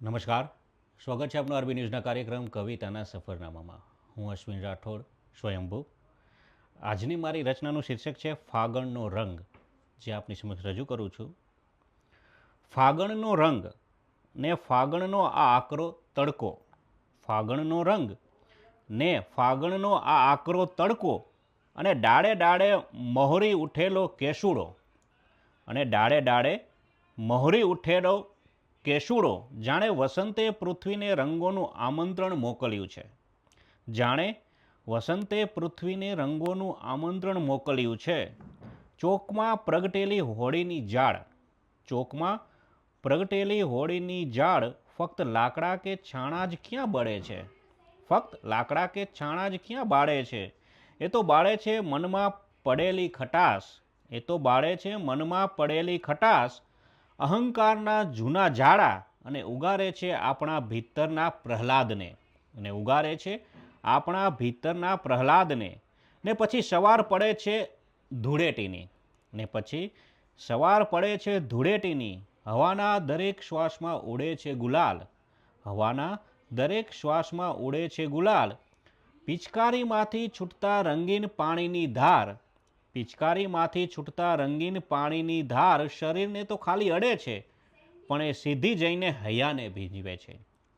નમસ્કાર. સ્વાગત છે આપનો આરબી ન્યૂઝના કાર્યક્રમ કવિતાના સફરનામામાં. હું અશ્વિન રાઠોડ, સ્વયંભૂ. આજની મારી રચનાનું શીર્ષક છે ફાગણનો રંગ, જે આપની સમક્ષ રજૂ કરું છું. ફાગણનો રંગ ને ફાગણનો આ આકરો તડકો, ફાગણનો રંગ ને ફાગણનો આ આકરો તડકો, અને ડાળે ડાળે મહોરી ઉઠેલો કેસુડો, અને ડાળે ડાળે મહોરી ઉઠેલો કેસુડો, જાણે વસંતે પૃથ્વીને રંગોનું આમંત્રણ મોકલ્યું છે. જાણે વસંતે પૃથ્વીને રંગોનું આમંત્રણ મોકલ્યું છે. ચોકમાં પ્રગટેલી હોળીની ઝાડ, ચોકમાં પ્રગટેલી હોળીની ઝાડ ફક્ત લાકડા કે છાણા જ ક્યાં બળે છે, ફક્ત લાકડા કે છાણા જ ક્યાં બાળે છે. એ તો બાળે છે મનમાં પડેલી ખટાશ, એ તો બાળે છે મનમાં પડેલી ખટાશ, અહંકારના જૂના ઝાડા, અને ઉગારે છે આપણા ભીતરના પ્રહલાદને, અને ઉગારે છે આપણા ભીતરના પ્રહલાદને. ને પછી સવાર પડે છે ધૂળેટીની, ને પછી સવાર પડે છે ધૂળેટીની. હવાના દરેક શ્વાસમાં ઉડે છે ગુલાલ, હવાના દરેક શ્વાસમાં ઉડે છે ગુલાલ. પિચકારીમાંથી છૂટતા રંગીન પાણીની ધાર, પિચકારીમાંથી છૂટતા રંગીન પાણીની ધાર શરીરને તો ખાલી અડે છે, પણ એ સીધી જઈને હૈયાને ભીંજવે છે,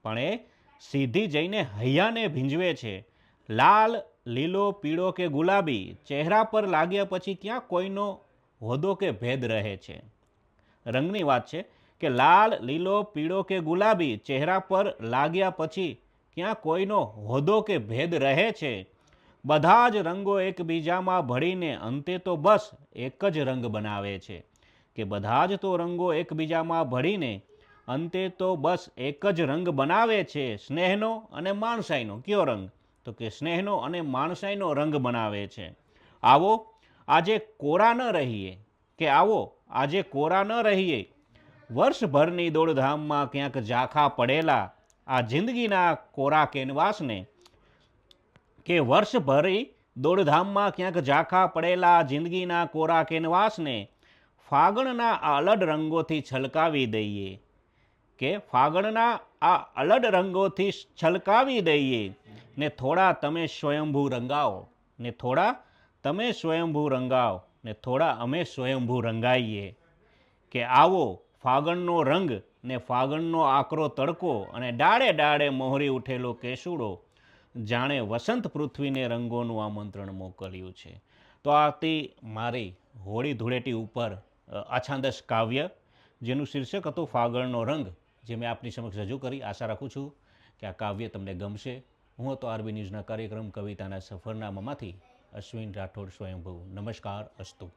પણ એ સીધી જઈને હૈયાને ભીંજવે છે. લાલ, લીલો, પીળો કે ગુલાબી, ચહેરા પર લાગ્યા પછી ક્યાં કોઈનો હોદ્દો કે ભેદ રહે છે. રંગની વાત છે કે લાલ, લીલો, પીળો કે ગુલાબી, ચહેરા પર લાગ્યા પછી ક્યાં કોઈનો હોદ્દો કે ભેદ રહે છે. બધા જ રંગો એકબીજામાં ભળીને અંતે તો બસ એક જ રંગ બનાવે છે, કે બધા જ તો રંગો એકબીજામાં ભળીને અંતે તો બસ એક જ રંગ બનાવે છે. સ્નેહનો અને માણસાઈનો કયો રંગ? તો કે સ્નેહનો અને માણસાઈનો રંગ બનાવે છે. આવો આજે કોરા ન રહીએ, કે આવો આજે કોરા ન રહીએ. વર્ષભરની દોડધામમાં ક્યાંક ઝાંખા પડેલા આ જિંદગીના કોરા કેનવાસને, કે વર્ષભરી દોડધામમાં ક્યાંક ઝાંખા પડેલા જિંદગીના કોરા કેનવાસને ફાગણના આ અલડ રંગોથી છલકાવી દઈએ, કે ફાગણના આ અલડ રંગોથી છલકાવી દઈએ. ને થોડા તમે સ્વયંભૂ રંગાવો, ને થોડા તમે સ્વયંભૂ રંગાવો, ને થોડા અમે સ્વયંભૂ રંગાઈએ. કે આવો ફાગણનો રંગ ને ફાગણનો આકરો તડકો, અને ડાળે ડાળે મોહરી ઉઠેલો કેસુડો, જાણે વસંત પૃથ્વીને રંગોનું આમંત્રણ મોકલ્યું છે. તો આ હતી મારી હોળી ધૂળેટી ઉપર અછાંદસ કાવ્ય, જેનું શીર્ષક હતું ફાગણનો રંગ, જે મેં આપની સમક્ષ રજૂ કરી. આશા રાખું છું કે આ કાવ્ય તમને ગમશે. હું હતો આરબી ન્યૂઝના કાર્યક્રમ કવિતાના સફરનામામાંથી અશ્વિન રાઠોડ, સ્વયંભૂ. નમસ્કાર, અસ્તુ.